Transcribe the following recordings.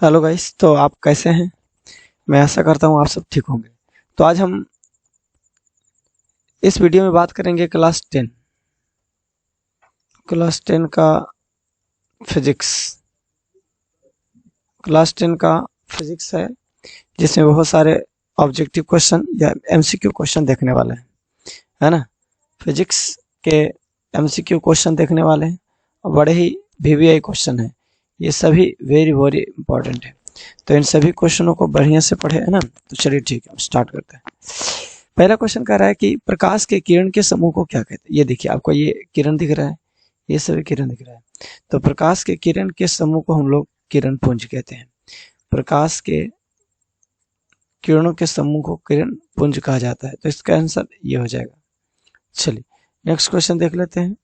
Hello guys, तो आप कैसे हैं? मैं आशा करता हूँ आप सब ठीक होंगे। तो आज हम इस वीडियो में बात करेंगे क्लास 10 का फिजिक्स। क्लास 10 का फिजिक्स है जिसमें बहुत सारे ऑब्जेक्टिव क्वेश्चन या एमसीक्यू क्वेश्चन देखने वाले हैं, है ना। फिजिक्स के एमसीक्यू क्वेश्चन देखने वाले हैं और बड़े ही वीवीआई क्वेश्चन है। ये सभी वेरी वेरी इंपॉर्टेंट है, तो इन सभी क्वेश्चनों को बढ़िया से पढ़े, है ना। तो चलिए ठीक है, हम स्टार्ट करते हैं। पहला क्वेश्चन कह रहा है कि प्रकाश के किरण के समूह को क्या कहते हैं। ये देखिए, आपको ये किरण दिख रहा है, ये सभी किरण दिख रहा है। तो प्रकाश के किरण के समूह को हम लोग किरण पुंज कहते हैं। प्रकाश के किरणों के समूह को किरण पुंज कहा जाता है। तो इसका आंसर ये हो जाएगा। चलिए नेक्स्ट क्वेश्चन देख लेते हैं।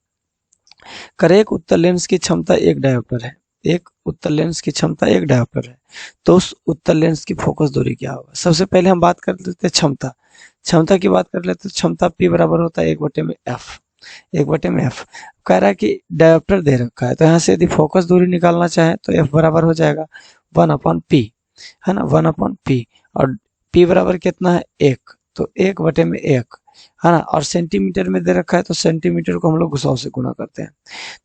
एक उत्तल लेंस की क्षमता एक डायोप्टर है। एक उत्तल लेंस की क्षमता एक डायोप्टर है, तो उस उत्तल लेंस की फोकस दूरी क्या होगा। सबसे पहले हम बात कर लेते हैं क्षमता। क्षमता की बात कर लेते हैं। क्षमता P बराबर होता है 1/f। 1/f कह रहा है कि डायोप्टर दे रखा है, तो यहाँ से यदि फोकस दूरी निकालना चाहे तो F बराबर हो जाएगा 1/p, है ना, 1/p। और P बराबर कितना है, 1, तो 1/1, है ना। और सेंटीमीटर में दे रखा है, तो सेंटीमीटर को हम लोग 100 से गुना करते हैं,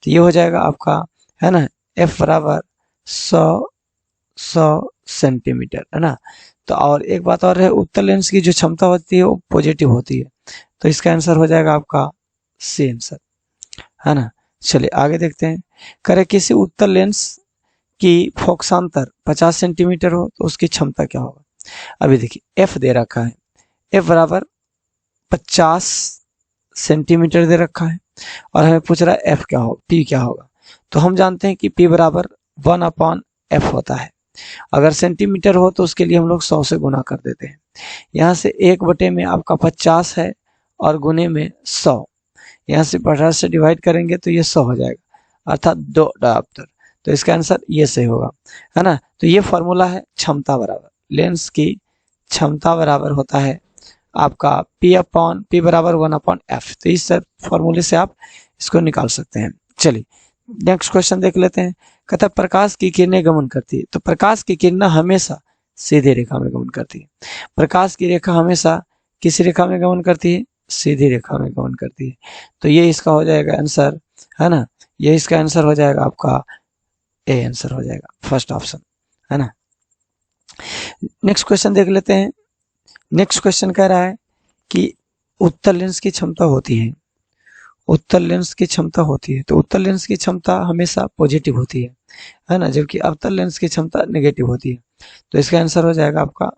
तो ये हो जाएगा आपका, है ना, F बराबर 100 सेंटीमीटर, है ना। तो और एक बात और है, उत्तल लेंस की जो क्षमता होती है वो पॉजिटिव होती है, तो इसका आंसर हो जाएगा आपका सी आंसर, है ना। चलिए आगे देखते हैं। करे किसी उत्तल लेंस की फोकसांतर 50 सेंटीमीटर हो तो उसकी क्षमता क्या होगा। अभी देखिए F दे रखा है, F बराबर 50 सेंटीमीटर दे रखा है और हमें पूछ रहा है F क्या हो, P क्या होगा। तो हम जानते हैं कि P बराबर 1/f होता है। अगर सेंटीमीटर हो तो उसके लिए हम लोग 100 से गुना कर देते हैं। यहाँ से 1/, में आपका 50 है और गुने में 100, यहाँ से 50 से डिवाइड करेंगे तो ये 100 हो जाएगा, अर्थात 2 डायोप्टर। तो इसका आंसर ये सही होगा, है ना। तो ये फॉर्मूला है क्षमता बराबर, लेंस की क्षमता बराबर होता है आपका P बराबर 1/f। तो इस फॉर्मूले से आप इसको निकाल सकते हैं। चलिए नेक्स्ट क्वेश्चन देख लेते हैं। कहता है प्रकाश की किरणें गमन करती है। तो प्रकाश की किरणें हमेशा सीधी रेखा में गमन करती है। प्रकाश की रेखा हमेशा किस रेखा में गमन करती है, सीधी रेखा में गमन करती है। तो ये इसका हो जाएगा आंसर, है ना। ये इसका आंसर हो जाएगा आपका ए आंसर हो जाएगा, फर्स्ट ऑप्शन, है ना। नेक्स्ट क्वेश्चन देख लेते हैं। नेक्स्ट क्वेश्चन कह रहा है कि उत्तल लेंस की क्षमता होती है, उत्तल लेंस की क्षमता होती है, तो उत्तल लेंस की क्षमता हमेशा पॉजिटिव होती है ना, जबकि अवतल लेंस की क्षमता नेगेटिव होती है। तो इसका आंसर हो जाएगा आपका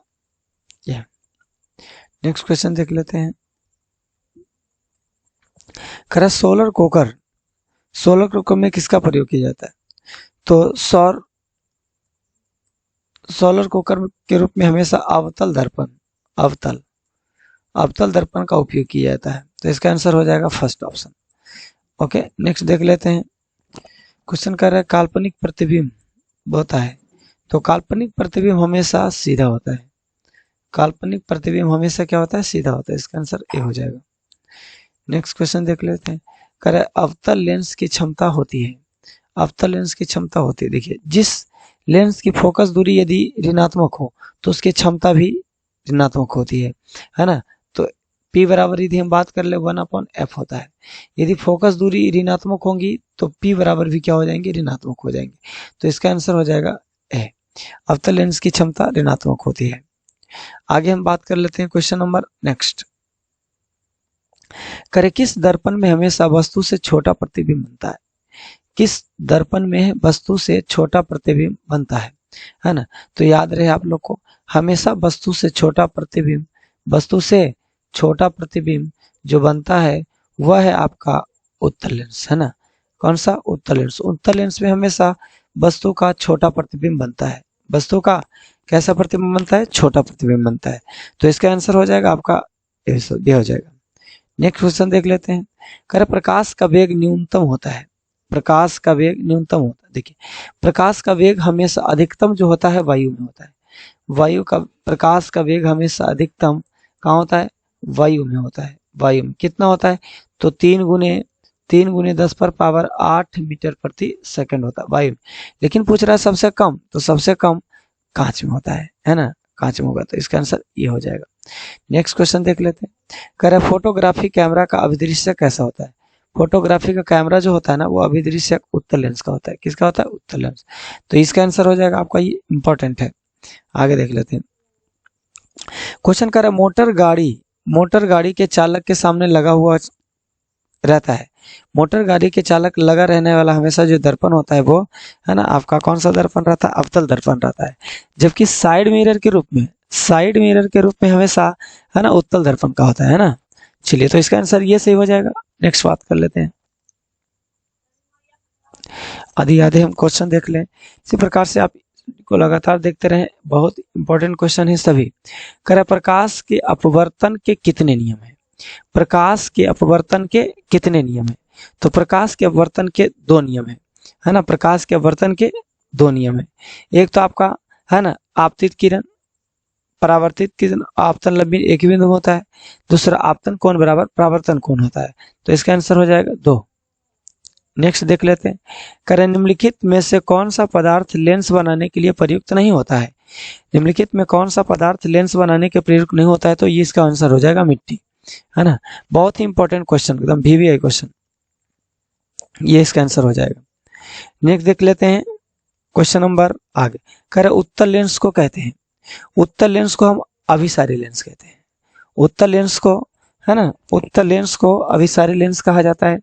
यह। नेक्स्ट क्वेश्चन देख लेते हैं। खरा सोलर कुकर में किसका प्रयोग किया जाता है। तो सोलर कुकर के रूप में हमेशा अवतल दर्पण का उपयोग किया जाता है। तो इसका आंसर हो जाएगा फर्स्ट ऑप्शन। ओके नेक्स्ट देख लेते हैं। क्वेश्चन कर रहा है काल्पनिक प्रतिबिंब होता है, तो काल्पनिक प्रतिबिंब हमेशा सीधा होता है। काल्पनिक प्रतिबिंब हमेशा क्या होता है, सीधा होता है। इसका आंसर ए हो जाएगा। नेक्स्ट क्वेश्चन देख लेते हैं। कह रहा है अवतल लेंस की क्षमता होती है, अवतल लेंस की क्षमता होती है। देखिए जिस लेंस की फोकस दूरी यदि ऋणात्मक हो तो उसकी क्षमता भी ऋणात्मक होती है ना। तो P बराबर यदि हम बात कर ले 1/f होता है। यदि फोकस दूरी ऋणात्मक होंगी तो P बराबर भी क्या हो जाएंगे, ऋणात्मक हो जाएंगे। तो इसका आंसर हो जाएगा ए, अवतल लेंस की क्षमता ऋणात्मक होती है। आगे हम बात कर लेते हैं क्वेश्चन नंबर नेक्स्ट। करे किस दर्पण में हमेशा वस्तु से छोटा प्रतिबिंब बनता है। किस दर्पण में वस्तु से छोटा प्रतिबिंब बनता है ना। तो याद रहे आप लोग को, हमेशा वस्तु से छोटा प्रतिबिंब जो बनता है वह है आपका उत्तल लेंस, है ना। कौन सा, उत्तल लेंस। उत्तल लेंस में हमेशा वस्तु का छोटा प्रतिबिंब बनता है। वस्तु का कैसा प्रतिबिंब बनता है, छोटा प्रतिबिंब बनता है। तो इसका आंसर हो जाएगा आपका ये हो जाएगा। नेक्स्ट क्वेश्चन देख लेते हैं। कर प्रकाश का वेग न्यूनतम होता है, प्रकाश का वेग न्यूनतम होता है। देखिए प्रकाश का वेग हमेशा अधिकतम जो होता है वायु में होता है। प्रकाश का वेग हमेशा अधिकतम कहाँ होता है, वायु में होता है। वायु में कितना होता है, तो 3 गुने 10⁻8 मीटर प्रति सेकंड होता है वायु में। लेकिन पूछ रहा है सबसे कम, तो सबसे कम कांच में होता है ना, कांच में होगा, तो इसका आंसर ये हो जाएगा। नेक्स्ट क्वेश्चन देख लेते हैं। कह रहे फोटोग्राफी कैमरा का अभिदृश्य कैसा होता है? फोटोग्राफी का कैमरा जो होता है ना, वो अभिदृश्य उत्तल लेंस का होता है। किसका होता है? उत्तल लेंस। तो इसका आंसर हो जाएगा आपका, ये इंपॉर्टेंट है। आगे देख लेते हैं। क्वेश्चन कर रहा है मोटर गाड़ी के चालक के सामने लगा हुआ रहता है। मोटर गाड़ी के चालक लगा रहने वाला हमेशा जो दर्पण होता है वो है ना आपका कौन सा दर्पण रहता है? अवतल दर्पण रहता है। जबकि साइड मिरर के रूप में हमेशा है ना उत्तल दर्पण का होता है ना। चलिए, तो इसका आंसर ये सही हो जाएगा। नेक्स्ट बात कर लेते हैं। आधे हम क्वेश्चन देख लें। इसी प्रकार से आप को लगातार देखते रहें, बहुत इंपॉर्टेंट क्वेश्चन है सभी। कह प्रकाश के अपवर्तन के कितने नियम है? प्रकाश के अपवर्तन के कितने नियम है? तो प्रकाश के अपवर्तन के 2 नियम है ना। प्रकाश के अपवर्तन के 2 नियम है। एक तो आपका है ना आपतित किरण, परावर्तित किरण, आपतन लंबी एक ही बिंदु में होता है। दूसरा आपतन कोण बराबर परावर्तन कोण होता है। तो इसका आंसर हो जाएगा 2। नेक्स्ट देख लेते हैं। करें निम्नलिखित में से कौन सा पदार्थ लेंस बनाने के लिए प्रयुक्त नहीं होता है? निम्नलिखित में कौन सा पदार्थ लेंस बनाने के प्रयुक्त नहीं होता है? तो ये इसका आंसर हो जाएगा मिट्टी, है ना। बहुत ही इंपॉर्टेंट क्वेश्चन, एकदम VVI क्वेश्चन, ये इसका आंसर हो जाएगा। नेक्स्ट देख लेते हैं क्वेश्चन नंबर आगे। कह रहे उत्तल लेंस को कहते हैं, उत्तल लेंस को हम अभिसारी लेंस कहते हैं। उत्तल लेंस को है ना, उत्तल लेंस को अभिसारी लेंस कहा जाता है।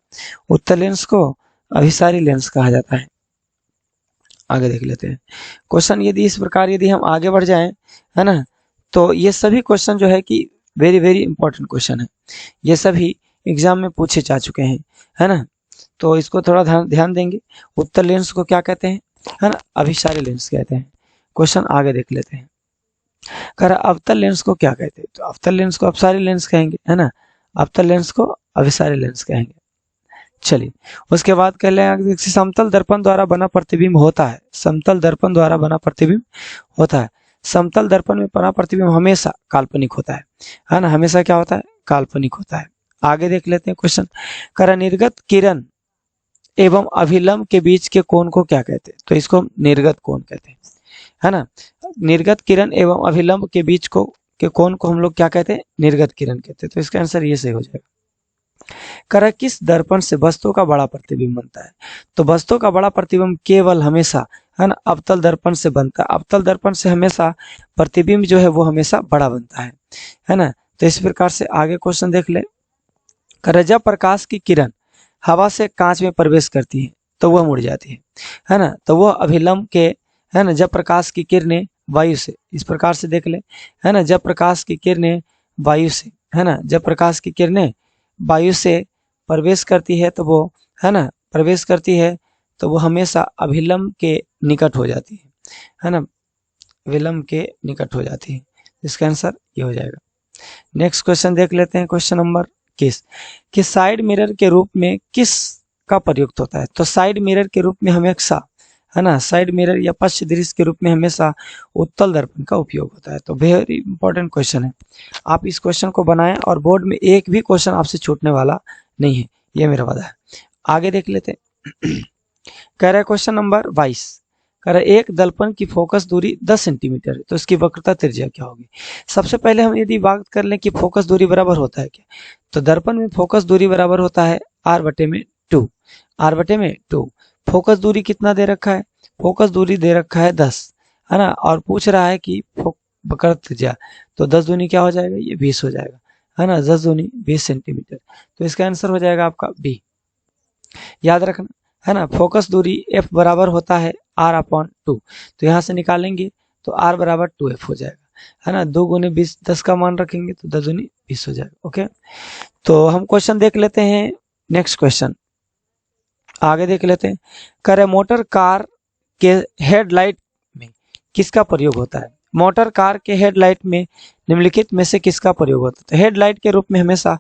उत्तल लेंस को अभिसारी लेंस कहा जाता है। आगे देख लेते हैं क्वेश्चन। यदि इस प्रकार यदि हम आगे बढ़ जाएं है ना, तो ये सभी क्वेश्चन जो है कि वेरी वेरी इंपॉर्टेंट क्वेश्चन है। ये सभी एग्जाम में पूछे जा चुके हैं, है ना। तो इसको थोड़ा ध्यान देंगे। उत्तल लेंस को क्या कहते हैं? है ना, अभिसारी लेंस कहते हैं। क्वेश्चन आगे देख लेते हैं। कह रहा अवतल लेंस को क्या कहते हैं? तो अवतल लेंस को अपसारी लेंस कहेंगे, है ना। अवतल लेंस को अभिसारी लेंस कहेंगे। चलिए, उसके बाद कह लें समतल दर्पण द्वारा बना प्रतिबिंब होता है। समतल दर्पण द्वारा बना प्रतिबिंब होता है। समतल दर्पण में बना प्रतिबिंब हमेशा काल्पनिक होता है ना। हमेशा क्या होता है? काल्पनिक होता है। आगे देख लेते हैं क्वेश्चन। कह रहा निर्गत किरण एवं अभिलंब के बीच के कोण को क्या कहते हैं? तो इसको निर्गत कोण कहते हैं, है ना। निर्गत किरण एवं अभिलंब के बीच के कोण को हम लोग क्या कहते हैं? निर्गत किरण कहते हैं। तो इसका आंसर ये सही हो जाएगा। कह किस दर्पण से वस्तु का बड़ा प्रतिबिंब बनता है? तो वस्तु का बड़ा प्रतिबिंब केवल हमेशा है ना अवतल दर्पण से बनता है। अवतल दर्पण से हमेशा प्रतिबिंब जो है वो हमेशा बड़ा बनता है ना। तो इस प्रकार से आगे क्वेश्चन देख ले। जब प्रकाश की किरण हवा से कांच में प्रवेश करती है तो वह मुड़ जाती है ना। तो वह अभिलंब के है ना, जब प्रकाश की किरणें वायु से, इस प्रकार से देख ले, है ना, जब प्रकाश की किरणें वायु से, है ना, जब प्रकाश की किरणें वायु से प्रवेश करती है तो वो है ना प्रवेश करती है तो वो हमेशा अभिलंब के निकट हो जाती है ना। विलंब के निकट हो जाती है। इसका आंसर ये हो जाएगा। नेक्स्ट क्वेश्चन देख लेते हैं। क्वेश्चन नंबर किस साइड मिरर के रूप में किस का प्रयुक्त होता है? तो साइड मिरर के रूप में हमेशा है ना, साइड मिरर या पश्च दृश्य के रूप में हमेशा उत्तल दर्पण का उपयोग होता है। तो वेरी इंपॉर्टेंट क्वेश्चन है। आप इस क्वेश्चन को बनाएं और बोर्ड में एक भी क्वेश्चन आपसे छूटने वाला नहीं है, ये मेरा वादा है। आगे देख लेते हैं। कह रहा है क्वेश्चन नंबर 22। कह रहा है एक दर्पण की फोकस दूरी 10 सेंटीमीटर है तो इसकी वक्रता त्रिज्या क्या होगी? सबसे पहले हम यदि बात कर लें कि फोकस दूरी बराबर होता है क्या, तो दर्पण में फोकस दूरी बराबर होता है R/2। R/2 फोकस दूरी कितना दे रखा है? फोकस दूरी दे रखा है 10, है ना। और पूछ रहा है कि वक्र त्रिज्या, तो 10 दूनी क्या हो जाएगा? ये 20 हो जाएगा, है ना। 10 दूनी 20 सेंटीमीटर। तो इसका आंसर हो जाएगा आपका B। याद रखना, है ना। फोकस दूरी F बराबर होता है R/2। तो यहाँ से निकालेंगे तो R बराबर 2F हो जाएगा, है ना। 2 गुने 20, 10 का मान रखेंगे तो 10 दूनी 20 हो जाएगा। ओके, तो हम क्वेश्चन देख लेते हैं। नेक्स्ट क्वेश्चन आगे देख लेते हैं। कह रहे मोटर कार के हेडलाइट में किसका प्रयोग होता है? मोटर कार के हेडलाइट में निम्नलिखित में से किसका प्रयोग होता है? तो हेडलाइट के रूप में हमेशा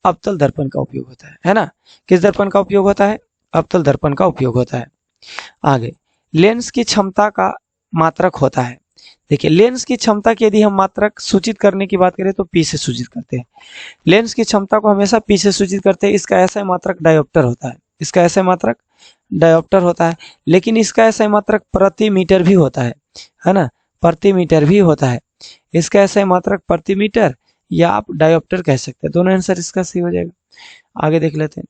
अवतल दर्पण का उपयोग होता है ना। किस दर्पण का उपयोग होता है? अवतल दर्पण का उपयोग होता है। आगे लेंस की क्षमता का मात्रक होता है। देखिए, लेंस की क्षमता की यदि हम मात्रक सूचित करने की बात करें तो P से सूचित करते हैं। लेंस की क्षमता को हमेशा P से सूचित करते हैं। इसका ऐसा मात्रक डायोप्टर होता है। इसका ऐसा मात्रक डायोप्टर होता है, लेकिन इसका ऐसा मात्रक प्रति मीटर भी होता है ना। प्रति मीटर भी होता है। इसका ऐसा मात्रक प्रति मीटर या आप डायोप्टर कह सकते हैं। दोनों आंसर इसका सही हो जाएगा। आगे देख लेते हैं।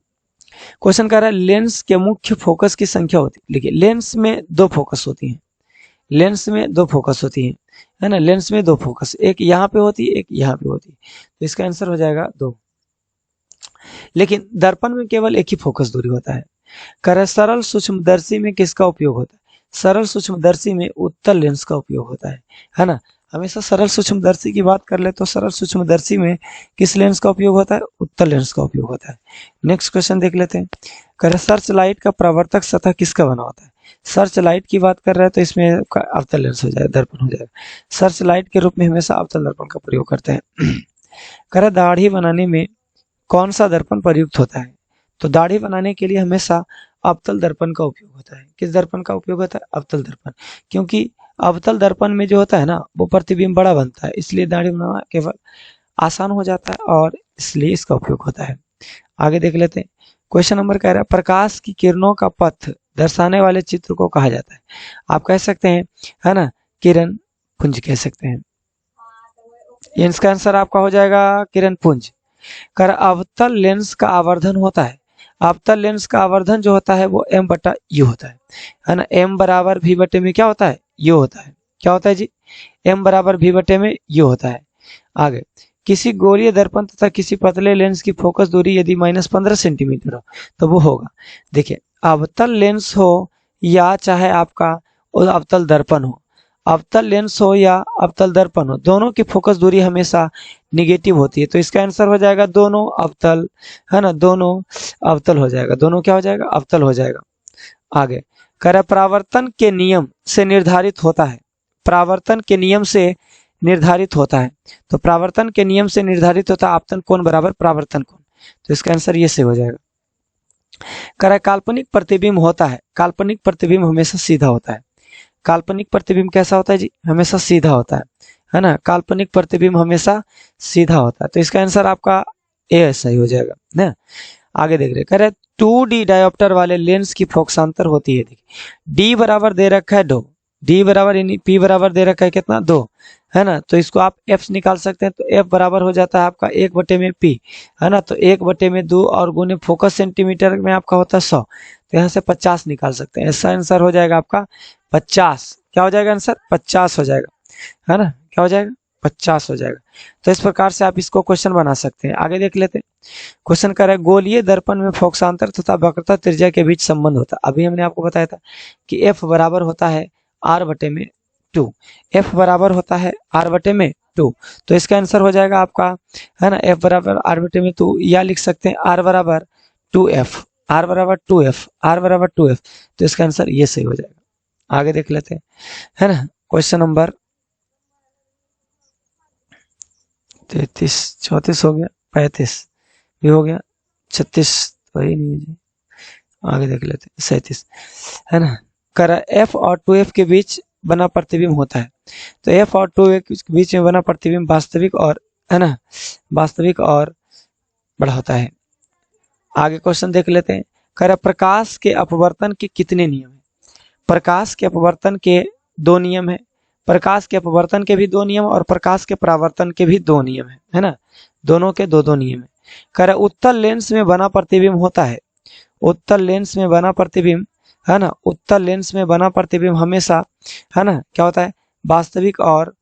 क्वेश्चन कह रहा है लेंस के मुख्य फोकस की संख्या होती है। देखिए लेंस में दो फोकस होती हैं, लेंस में दो फोकस होती है ना। लेंस में दो फोकस, एक यहाँ पे होती है, एक यहाँ पे होती है। तो इसका आंसर हो जाएगा 2। लेकिन दर्पण में केवल एक ही फोकस दूरी होता है। कह रहा है सरल सूक्ष्मदर्शी में किसका उपयोग होता है? सरल सूक्ष्मदर्शी में उत्तल लेंस का उपयोग होता है ना। हमेशा सरल सूक्ष्मदर्शी की बात कर ले तो सरल सूक्ष्मदर्शी में किस लेंस का उपयोग होता है? उत्तल लेंस का उपयोग होता है। नेक्स्ट क्वेश्चन देख लेते हैं। कह रहे सर्च लाइट का प्रवर्तक सतह किसका बना होता है? सर्च लाइट की बात कर रहे हैं तो इसमें अवतल लेंस हो जाएगा, दर्पण हो जाएगा। सर्च लाइट के रूप में हमेशा अवतल दर्पण का प्रयोग करते हैं। कह रहे दाढ़ी बनाने में कौन सा दर्पण प्रयुक्त होता है? तो दाढ़ी बनाने के लिए हमेशा अवतल दर्पण का उपयोग होता है। किस दर्पण का उपयोग होता है? अवतल दर्पण। क्योंकि अवतल दर्पण में जो होता है ना वो प्रतिबिंब बड़ा बनता है, इसलिए दाढ़ी बनाना केवल आसान हो जाता है और इसलिए इसका उपयोग होता है। आगे देख लेते हैं। क्वेश्चन नंबर कह रहा है प्रकाश की किरणों का पथ दर्शाने वाले चित्र को कहा जाता है। आप कह सकते हैं है ना किरण पुंज कह सकते हैं। इसका आंसर आपका हो जाएगा किरण पुंज। कर अवतल लेंस का आवर्धन होता है। अवतल लेंस का आवर्धन जो होता है वो m/u होता है ना। m बराबर v/में में क्या होता है? u होता है। क्या होता है जी? m बराबर v/में में u होता है। आगे किसी गोलीय दर्पण तथा किसी पतले लेंस की फोकस दूरी यदि -15 सेंटीमीटर हो तो वो होगा। देखिए अवतल लेंस हो या चाहे आपका अवतल दर्पण हो, अवतल लेंस हो या अवतल दर्पण हो, दोनों की फोकस दूरी हमेशा निगेटिव होती है। तो इसका आंसर हो जाएगा दोनों अवतल, है ना। दोनों अवतल हो जाएगा। दोनों क्या हो जाएगा? अवतल हो जाएगा। आगे कर परावर्तन के नियम से निर्धारित होता है। परावर्तन के नियम से निर्धारित होता है। तो परावर्तन के नियम से निर्धारित होता है आपतन कोण बराबर परावर्तन कोण। तो इसका आंसर ये से हो जाएगा। कर काल्पनिक प्रतिबिंब होता है। काल्पनिक प्रतिबिंब हमेशा सीधा होता है। काल्पनिक प्रतिबिंब कैसा होता है जी? हमेशा सीधा होता है ना। काल्पनिक प्रतिबिंब हमेशा सीधा होता है। तो इसका आंसर आपका ए सही हो जाएगा ना। आगे देख रहे कह रहे 2D डायोप्टर वाले लेंस की फोकसांतर होती है। देखिए डी बराबर दे रखा है 2, डी बराबर यानी पी बराबर दे रखा है कितना? 2, है ना। तो इसको आप एफ निकाल सकते हैं। तो एफ बराबर हो जाता है आपका 1/में पी, है ना। तो 1/2 और गुने फोकस सेंटीमीटर में आपका होता है 100। तो यहाँ से 50 निकाल सकते हैं। ऐसा आंसर हो जाएगा आपका 50। क्या हो जाएगा आंसर? 50 हो जाएगा, है ना। क्या हो जाएगा? 50 हो जाएगा। तो इस प्रकार से आप इसको क्वेश्चन बना सकते हैं। आगे देख लेते हैं। क्वेश्चन कर रहा है गोलीय दर्पण में फोकसांतर तथा वक्रता त्रिज्या के बीच संबंध होता है। अभी हमने आपको बताया था कि एफ बराबर होता है r/में 2। एफ बराबर होता है r/में 2। तो इसका आंसर हो जाएगा आपका, है ना, एफ बराबर r/में 2 या लिख सकते हैं r बराबर 2f, r बराबर 2f, r बराबर 2f। तो इसका आंसर ये सही हो जाएगा। आगे देख लेते हैं, है ना। क्वेश्चन नंबर 33, 34 हो गया, 35 भी हो गया, 36 वही नहीं है जी। आगे देख लेते हैं 37, है ना। कर f और 2f के बीच बना प्रतिबिंब होता है। तो f और 2f के बीच में बना प्रतिबिंब वास्तविक और, है ना, वास्तविक और बड़ा होता है। आगे क्वेश्चन देख लेते हैं। कर प्रकाश के अपवर्तन के कितने नियम है? प्रकाश के अपवर्तन के 2 नियम है। प्रकाश के अपवर्तन के भी 2 नियम और प्रकाश के परावर्तन के भी 2 नियम है ना। दोनों के 2-2 नियम है। कर उत्तल लेंस में बना प्रतिबिंब होता है। उत्तल लेंस में बना प्रतिबिंब, है ना, उत्तल लेंस में बना प्रतिबिंब हमेशा, है ना, क्या होता है? वास्तविक और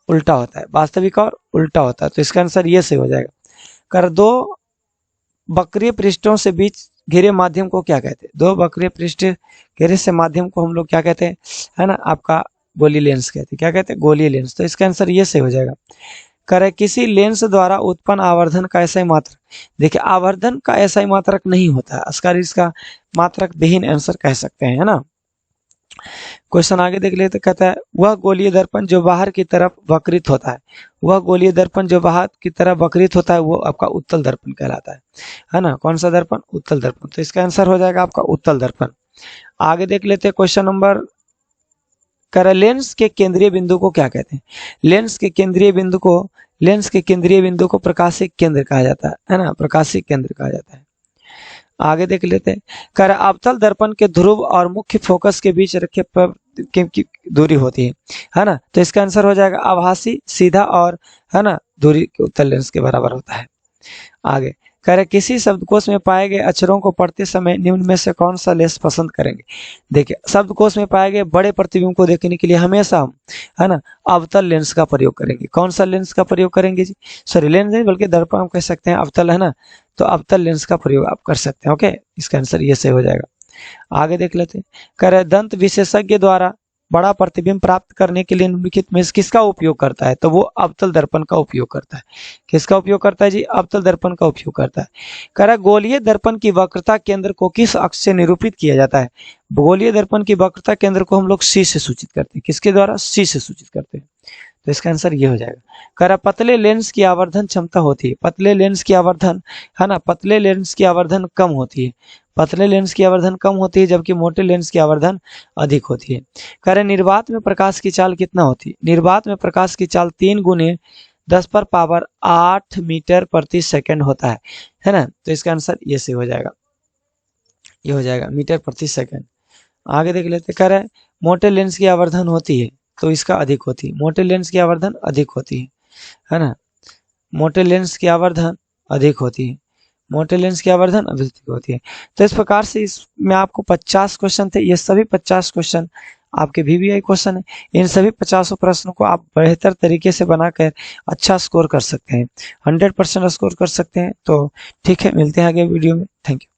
उल्टा होता है। वास्तविक और उल्टा होता है। तो इसका आंसर ये सही हो जाएगा। कर 2 वक्रीय पृष्ठों से बीच घिरे माध्यम को क्या कहते हैं? 2 वक्रीय पृष्ठ घेरे से माध्यम को हम लोग क्या कहते हैं? है ना, आपका गोलीय लेंस कहते हैं। क्या कहते हैं? गोलीय लेंस। तो इसका आंसर ये सही हो जाएगा। करे किसी लेंस द्वारा उत्पन्न आवर्धन का ऐसा ही मात्रक, देखिए आवर्धन का ऐसा ही मात्रक नहीं होता है, इसका मात्रक विहीन आंसर कह सकते हैं, है ना। क्वेश्चन आगे देख लेते, कहता है वह गोलीय दर्पण जो बाहर की तरफ वक्रित होता है, वह गोलीय दर्पण जो बाहर की तरफ वक्रित होता है वो आपका उत्तल दर्पण कहलाता है ना। कौन सा दर्पण? उत्तल दर्पण। तो इसका आंसर हो जाएगा आपका उत्तल दर्पण। आगे देख लेते हैं क्वेश्चन नंबर, कर लेंस के केंद्रीय बिंदु को क्या कहते हैं? लेंस के केंद्रीय बिंदु को प्रकाशिक केंद्र कहा जाता है ना। प्रकाशिक केंद्र कहा जाता है। आगे देख लेते हैं। कह रहा अवतल दर्पण के ध्रुव और मुख्य फोकस के बीच रखे की दूरी होती है ना। तो इसका आंसर हो जाएगा आभासी, सीधा और है ना दूरी उत्तल लेंस के बराबर होता है। आगे कह रहे किसी शब्दकोश में पाए गए अक्षरों को पढ़ते समय निम्न में से कौन सा लेंस पसंद करेंगे। देखिए शब्दकोश में पाए गए बड़े प्रतिबिंब को देखने के लिए हमेशा हम है ना अवतल लेंस का प्रयोग करेंगे। कौन सा लेंस का प्रयोग करेंगे जी, सॉरी लेंस नहीं बल्कि दर्पण हम कह सकते हैं, अवतल है ना, तो अवतल लेंस का प्रयोग आप कर सकते हैं। ओके, इसका आंसर ये सही हो जाएगा। आगे देख लेते हैं। कह रहे दंत विशेषज्ञ द्वारा बड़ा प्रतिबिंब प्राप्त करने के लिए निम्नलिखित में किसका उपयोग करता है, तो वो अवतल दर्पण का उपयोग करता है। किसका उपयोग करता है जी, अवतल दर्पण का उपयोग करता है। कह रहा गोलीय दर्पण की वक्रता केंद्र को किस अक्ष से निरूपित किया जाता है। गोलीय दर्पण की वक्रता केंद्र को हम लोग सी से सूचित करते हैं। किसके द्वारा, सी से सूचित करते हैं। तो इसका आंसर ये हो जाएगा। कह रहा पतले लेंस की आवर्धन क्षमता होती है, पतले लेंस की आवर्धन है ना, पतले लेंस की आवर्धन कम होती है, पतले लेंस की आवर्धन कम होती है जबकि मोटे लेंस की आवर्धन अधिक होती है। कह रहे निर्वात में प्रकाश की चाल कितना होती है, निर्वात में प्रकाश की चाल 3 × 10⁸ मीटर प्रति सेकंड होता है ना। तो इसका आंसर ये से हो जाएगा, ये हो जाएगा मीटर प्रति सेकंड। आगे देख लेते। कह रहे मोटे लेंस की आवर्धन होती है तो इसका अधिक होती है, मोटे लेंस की आवर्धन अधिक होती है ना, मोटे लेंस की आवर्धन अधिक होती है, मोटे लेंस की आवर्धन अधिक होती है। तो इस प्रकार से इसमें आपको 50 क्वेश्चन थे, ये सभी 50 क्वेश्चन आपके VVI क्वेश्चन है। इन सभी 50 प्रश्नों को आप बेहतर तरीके से बनाकर अच्छा स्कोर कर सकते हैं, 100% स्कोर कर सकते हैं। तो ठीक है, मिलते हैं आगे वीडियो में। Thank you.